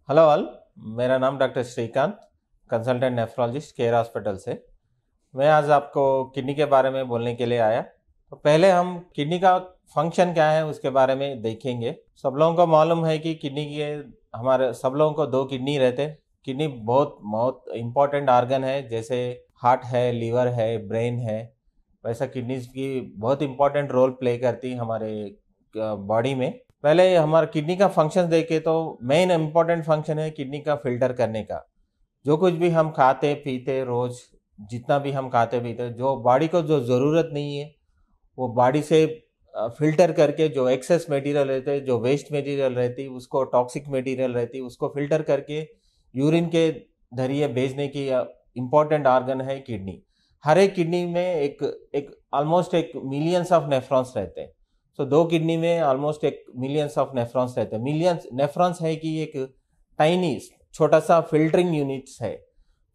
Hello all. मेरा नाम doctor Shrikant, consultant nephrologist care hospital से। मैं आज आपको किडनी के बारे में बोलने के लिए आया। तो पहले हम किडनी का फंक्शन क्या है उसके बारे में देखेंगे। सब लोगों को मालूम है कि किडनी के हमारे सब लोगों को दो किडनी रहते हैं। किडनी बहुत बहुत इम्पोर्टेंट ऑर्गन है, जैसे हार्ट है, लीवर है, ब्रेन है। वैसा किडनीज की बहुत इम्पोर्टेंट रोल प्ले करती है हमारे बॉडी में। पहले हमारा किडनी का फंक्शन देखे तो मेन इम्पोर्टेंट फंक्शन है किडनी का फिल्टर करने का। जो कुछ भी हम खाते पीते रोज, जितना भी हम खाते पीते, जो बॉडी को जो ज़रूरत नहीं है वो बॉडी से फिल्टर करके, जो एक्सेस मटेरियल रहते हैं, जो वेस्ट मटेरियल रहती है, उसको टॉक्सिक मटेरियल रहती है, उसको फिल्टर करके यूरिन के जरिए भेजने की इम्पोर्टेंट ऑर्गन है किडनी। हर एक किडनी में एक एक ऑलमोस्ट एक मिलियंस ऑफ नेफ्रॉन्स रहते हैं। सो दो किडनी में ऑलमोस्ट एक मिलियंस ऑफ नेफ्रॉन्स रहते हैं। मिलियंस नेफ्रॉन्स है कि एक टाइनी छोटा सा फिल्टरिंग यूनिट्स है।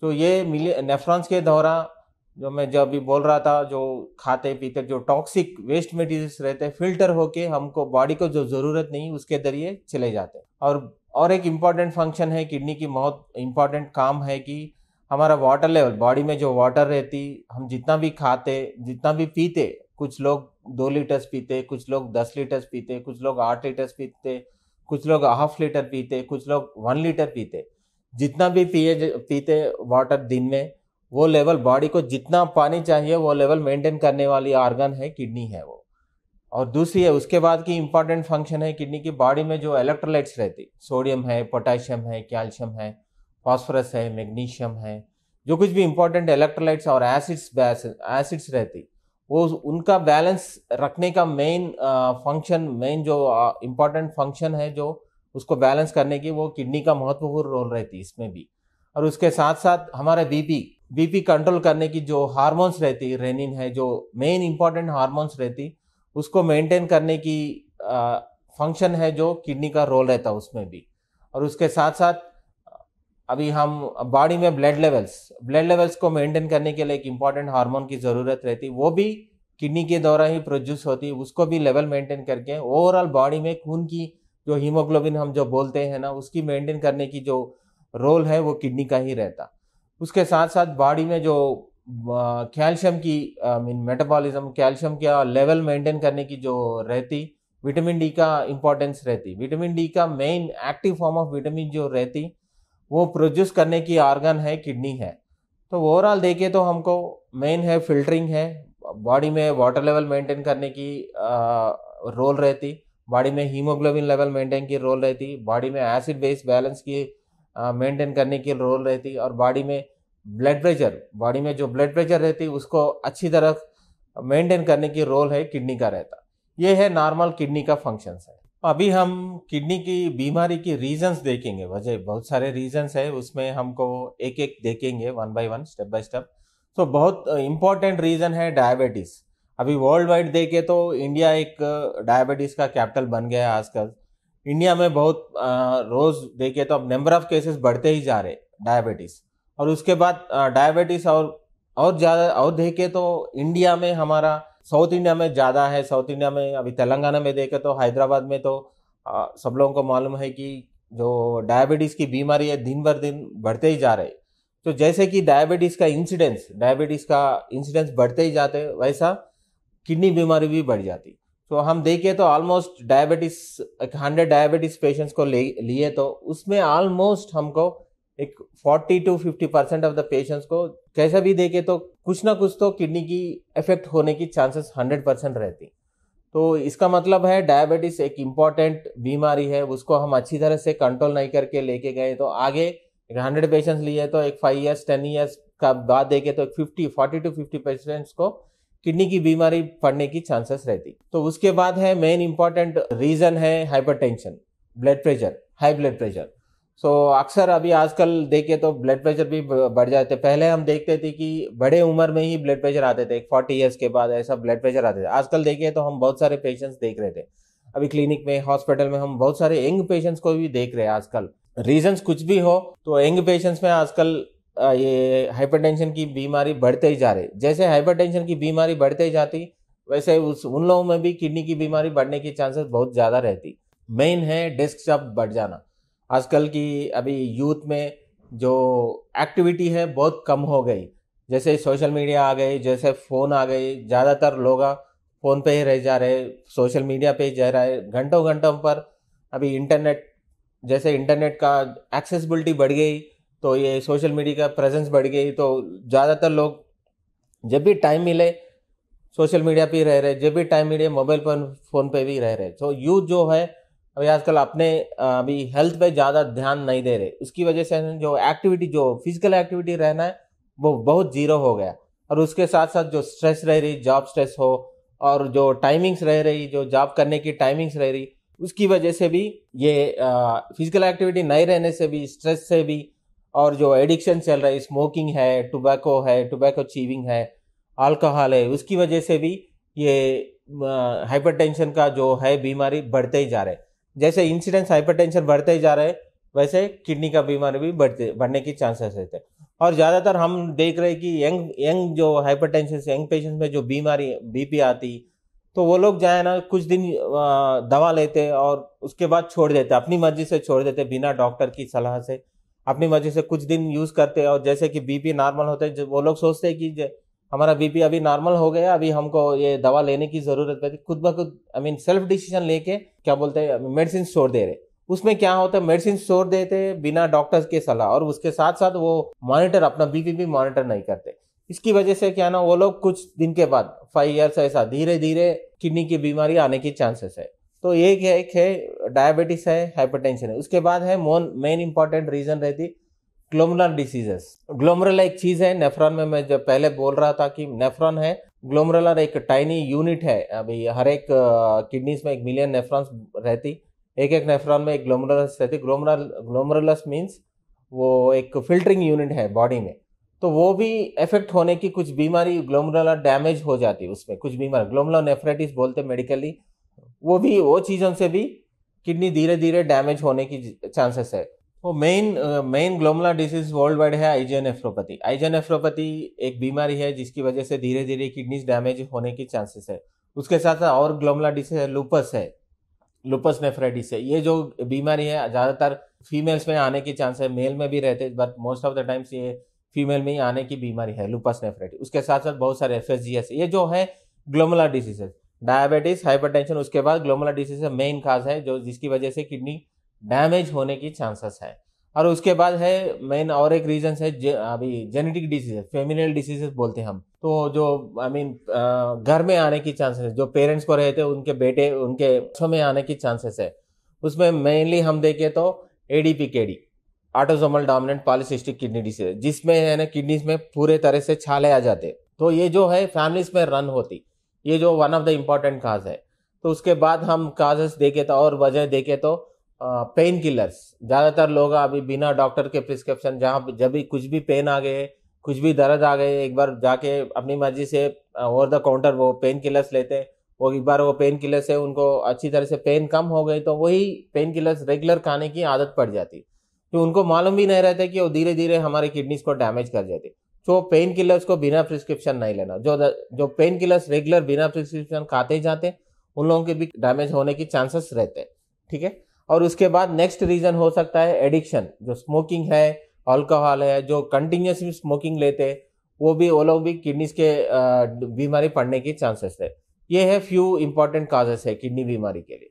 तो ये नेफ्रॉन्स के द्वारा, जो मैं जो अभी बोल रहा था, जो खाते पीते जो टॉक्सिक वेस्ट मटेरियल्स रहते हैं, फिल्टर होके हमको बॉडी को जो ज़रूरत नहीं उसके जरिए चले जाते हैं। और एक इम्पॉर्टेंट फंक्शन है किडनी की, बहुत इम्पॉर्टेंट काम है कि हमारा वाटर लेवल, बॉडी में जो वाटर रहती, हम जितना भी खाते जितना भी पीते, कुछ लोग 2 लीटर्स पीते, कुछ लोग 10 लीटर्स पीते, कुछ लोग 8 लीटर्स पीते, कुछ लोग हाफ लीटर पीते, कुछ लोग 1 लीटर पीते। जितना भी पीते वाटर दिन में, वो लेवल बॉडी को जितना पानी चाहिए वो लेवल मेंटेन करने वाली ऑर्गन है किडनी है वो। और दूसरी है उसके बाद की इंपॉर्टेंट फंक्शन है किडनी की, बॉडी में जो इलेक्ट्रोलाइट्स रहती, सोडियम है, पोटेशियम है, कैल्शियम है, फास्फोरस है, मैग्नीशियम है, जो कुछ भी इंपॉर्टेंट इलेक्ट्रोलाइट्स और एसिड्स रहती, वो उनका बैलेंस रखने का मेन फंक्शन, मेन जो इम्पोर्टेंट फंक्शन है जो उसको बैलेंस करने की, वो किडनी का महत्वपूर्ण रोल रहती है इसमें भी। और उसके साथ साथ हमारा बीपी कंट्रोल करने की जो हार्मोन्स रहती, रेनिन है, जो मेन इंपॉर्टेंट हार्मोन्स रहती, उसको मेंटेन करने की फंक्शन है जो किडनी का रोल रहता उसमें भी। और उसके साथ साथ अभी हम बॉडी में ब्लड लेवल्स को मेंटेन करने के लिए एक इम्पॉर्टेंट हार्मोन की ज़रूरत रहती, वो भी किडनी के द्वारा ही प्रोड्यूस होती है। उसको भी लेवल मेंटेन करके ओवरऑल बॉडी में खून की जो हीमोग्लोबिन हम जो बोलते हैं ना, उसकी मेंटेन करने की जो रोल है वो किडनी का ही रहता। उसके साथ साथ बॉडी में जो कैल्शियम की मेटाबॉलिज्म, कैल्शियम का लेवल मेंटेन करने की जो रहती, विटामिन डी का इंपॉर्टेंस रहती। विटामिन डी का men active form of vitamin जो रहती, वो प्रोड्यूस करने की ऑर्गन है किडनी है। तो ओवरऑल देखे तो हमको मेन है फिल्टरिंग है, बॉडी में वाटर लेवल मेंटेन करने की रोल रहती, बॉडी में हीमोग्लोबिन लेवल मेंटेन की रोल रहती, बॉडी में एसिड बेस बैलेंस की मेंटेन करने की रोल रहती, और बॉडी में बॉडी में जो ब्लड प्रेशर रहती उसको अच्छी तरह मेंटेन करने की रोल है किडनी का रहता। ये है नॉर्मल किडनी का फंक्शंस है। अभी हम किडनी की बीमारी की रीजंस देखेंगे। वजह बहुत सारे रीजंस है, उसमें हमको एक एक देखेंगे one by one, step by step. तो बहुत इंपॉर्टेंट रीजन है डायबिटीज। अभी वर्ल्ड वाइड देखे तो इंडिया एक डायबिटीज का कैपिटल बन गया है आजकल। इंडिया में बहुत रोज देखे तो अब नंबर ऑफ केसेस बढ़ते ही जा रहे डायबिटीज। और उसके बाद डायबिटीज और ज़्यादा और देखे तो इंडिया में हमारा साउथ इंडिया में ज़्यादा है। साउथ इंडिया में अभी तेलंगाना में देखे तो हैदराबाद में तो सब लोगों को मालूम है कि जो डायबिटीज़ की बीमारी है दिन भर दिन बढ़ते ही जा रहे। तो जैसे कि डायबिटीज़ का इंसिडेंस बढ़ते ही जाते, वैसा किडनी बीमारी भी बढ़ जाती। तो हम देखें तो ऑलमोस्ट 100 डायबिटीज़ पेशेंट्स को लिए तो उसमें ऑलमोस्ट हमको एक 40 to 50% ऑफ द पेशेंट्स को कैसा भी देखे तो कुछ ना कुछ तो किडनी की इफेक्ट होने की चांसेस 100% रहती। तो इसका मतलब है डायबिटीज एक इम्पॉर्टेंट बीमारी है, उसको हम अच्छी तरह से कंट्रोल नहीं करके लेके गए तो आगे 100 पेशेंट्स लिए तो एक 5 years 10 years का बाद देखे तो 40 to 50 पेशेंट्स को किडनी की बीमारी पड़ने की चांसेस रहती। तो उसके बाद है मेन इंपॉर्टेंट रीजन है हाइपरटेंशन, हाई ब्लड प्रेशर। सो अक्सर अभी आजकल देखे तो ब्लड प्रेशर भी बढ़ जाते। पहले हम देखते थे कि बड़े उम्र में ही ब्लड प्रेशर आते थे, 40 years के बाद ऐसा ब्लड प्रेशर आते थे। आजकल देखे तो हम बहुत सारे पेशेंट्स देख रहे थे अभी क्लिनिक में, हॉस्पिटल में हम बहुत सारे यंग पेशेंट्स को भी देख रहे हैं आजकल। रीजंस कुछ भी हो तो यंग पेशेंट्स में आजकल ये हाइपरटेंशन की बीमारी बढ़ते ही जा रही। जैसे हाइपरटेंशन की बीमारी बढ़ते ही जाती, वैसे उन लोगों में भी किडनी की बीमारी बढ़ने की चांसेस बहुत ज़्यादा रहती। मेन है डिस्क जब बढ़ जाना। आजकल की अभी यूथ में जो एक्टिविटी है बहुत कम हो गई। जैसे सोशल मीडिया आ गई, जैसे फ़ोन आ गई, ज़्यादातर लोग फ़ोन पे ही रह जा रहे, सोशल मीडिया पे ही जा रहे घंटों घंटों पर। अभी इंटरनेट, जैसे इंटरनेट का एक्सेसिबिलिटी बढ़ गई तो ये सोशल मीडिया का प्रेजेंस बढ़ गई, तो ज़्यादातर लोग जब भी टाइम मिले सोशल मीडिया पे ही रह रहे, जब भी टाइम मिले मोबाइल पर फ़ोन पे भी रह रहे। तो यूथ जो है अभी आजकल अपने अभी हेल्थ पे ज़्यादा ध्यान नहीं दे रहे। उसकी वजह से जो एक्टिविटी, जो फिजिकल एक्टिविटी रहना है वो बहुत जीरो हो गया। और उसके साथ साथ जो स्ट्रेस रह रही, जॉब स्ट्रेस हो, और जो टाइमिंग्स रह रही, जो जॉब करने की टाइमिंग्स रह रही, उसकी वजह से भी ये फिजिकल एक्टिविटी नहीं रहने से भी, स्ट्रेस से भी, और जो एडिक्शन चल रहा है, स्मोकिंग है, टोबैको चीविंग है, अल्कोहल है, उसकी वजह से भी ये हाइपरटेंशन का जो है बीमारी बढ़ते ही जा रहे हैं। जैसे इंसिडेंस हाइपरटेंशन बढ़ते ही जा रहे हैं, वैसे किडनी का बीमारी भी बढ़ने की चांसेस रहते हैं। और ज़्यादातर हम देख रहे हैं कि यंग जो हाइपरटेंशन, यंग पेशेंट्स में जो बीमारी बीपी आती, तो वो लोग जाए ना कुछ दिन दवा लेते और उसके बाद छोड़ देते, अपनी मर्जी से छोड़ देते, बिना डॉक्टर की सलाह से अपनी मर्जी से कुछ दिन यूज़ करते। और जैसे कि बीपी नॉर्मल होते हैं, वो लोग सोचते हैं कि हमारा बीपी अभी नॉर्मल हो गया, अभी हमको ये दवा लेने की जरूरत है, खुद ब खुद सेल्फ डिसीजन लेके क्या बोलते हैं मेडिसिन स्टोर दे रहे। उसमें क्या होता है, मेडिसिन स्टोर देते बिना डॉक्टर्स के सलाह, और उसके साथ साथ वो मॉनिटर, अपना बीपी भी मॉनिटर नहीं करते। इसकी वजह से क्या ना, वो लोग कुछ दिन के बाद 5 ईयर्स ऐसा धीरे धीरे किडनी की बीमारी आने की चांसेस है। तो एक है डायबिटीज है, हाइपरटेंशन है। उसके बाद है मेन इंपॉर्टेंट रीजन रहती ग्लोमेरुलर डिसीजेस। ग्लोमेरुलर एक चीज है नेफ्रॉन में, मैं जब पहले बोल रहा था कि नेफ्रॉन है, ग्लोमेरुलर एक टाइनी यूनिट है। अभी हर एक किडनीज में 1 मिलियन नेफ्रॉन्स रहती, एक नेफ्रॉन में एक ग्लोमेरुलस रहती। ग्लोमेरुलस मीन्स वो एक फिल्टरिंग यूनिट है बॉडी में। तो वो भी इफेक्ट होने की, कुछ बीमारी ग्लोमेरुलर डैमेज हो जाती है, उसमें कुछ बीमारी ग्लोमेरुलोनेफ्राइटिस बोलते मेडिकली, वो चीज़ों से भी किडनी धीरे धीरे डैमेज होने की चांसेस है। तो main glomerular disease world wide है आईजीए नेफ्रोपैथी। आईजीए नेफ्रोपैथी एक बीमारी है जिसकी वजह से धीरे धीरे किडनीज डैमेज होने की चांसेस है। उसके साथ साथ और ग्लोमेरुलर डिसीज है, लूपस नेफ्राइटिस है। ये जो बीमारी है ज़्यादातर फीमेल्स में आने की चांस है, मेल में भी रहते हैं, but most of the times ये फीमेल में ही आने की बीमारी है, लूपस नेफ्राइटिस। उसके साथ साथ बहुत सारे एफएसजीएस, ये जो है ग्लोमेरुलर डिसीज है, डायबिटीज, हाइपरटेंशन, उसके बाद ग्लोमेरुलर डिसीज मेन काज है जो जिसकी वजह से किडनी डैमेज होने की चांसेस है। और उसके बाद है मेन और एक रीजन है अभी जेनेटिक डिसीज, फेमिनियल डिसीजेस बोलते हैं हम। तो जो घर में आने की चांसेस है, जो पेरेंट्स को रहते हैं उनके बेटे, उनके बच्चों में आने की चांसेस है। उसमें मेनली हम देखें तो ADPKD, autosomal dominant polycystic kidney disease, जिसमें है ना किडनीज में पूरे तरह से छाले आ जाते। तो ये जो है फैमिलीज में रन होती, ये जो वन ऑफ द इम्पोर्टेंट काज है। तो उसके बाद हम काजेस देखे तो और वजह देखे तो पेन किलर्स, ज़्यादातर लोग अभी बिना डॉक्टर के प्रिस्क्रिप्शन, जब भी कुछ भी पेन आ गए, कुछ भी दर्द आ गए, एक बार जाके अपनी मर्जी से ओवर द काउंटर वो पेन किलर्स लेते। वो एक बार वो पेन किलर से उनको अच्छी तरह से पेन कम हो गई तो वही पेन किलर्स रेगुलर खाने की आदत पड़ जाती, तो उनको मालूम भी नहीं रहता कि वो धीरे धीरे हमारे किडनीज को डैमेज कर जाती। तो पेन किलर्स को बिना प्रिस्क्रिप्शन नहीं लेना। जो पेन किलर्स रेगुलर बिना प्रिस्क्रिप्शन खाते ही जाते, उन लोगों के भी डैमेज होने की चांसेस रहते हैं। ठीक है। और उसके बाद नेक्स्ट रीजन हो सकता है एडिक्शन, जो स्मोकिंग है, अल्कोहल है, जो कंटिन्यूसली स्मोकिंग लेते, वो लोग भी किडनीज के बीमारी पड़ने की चांसेस है। ये है फ्यू इंपॉर्टेंट काजेस है किडनी बीमारी के लिए।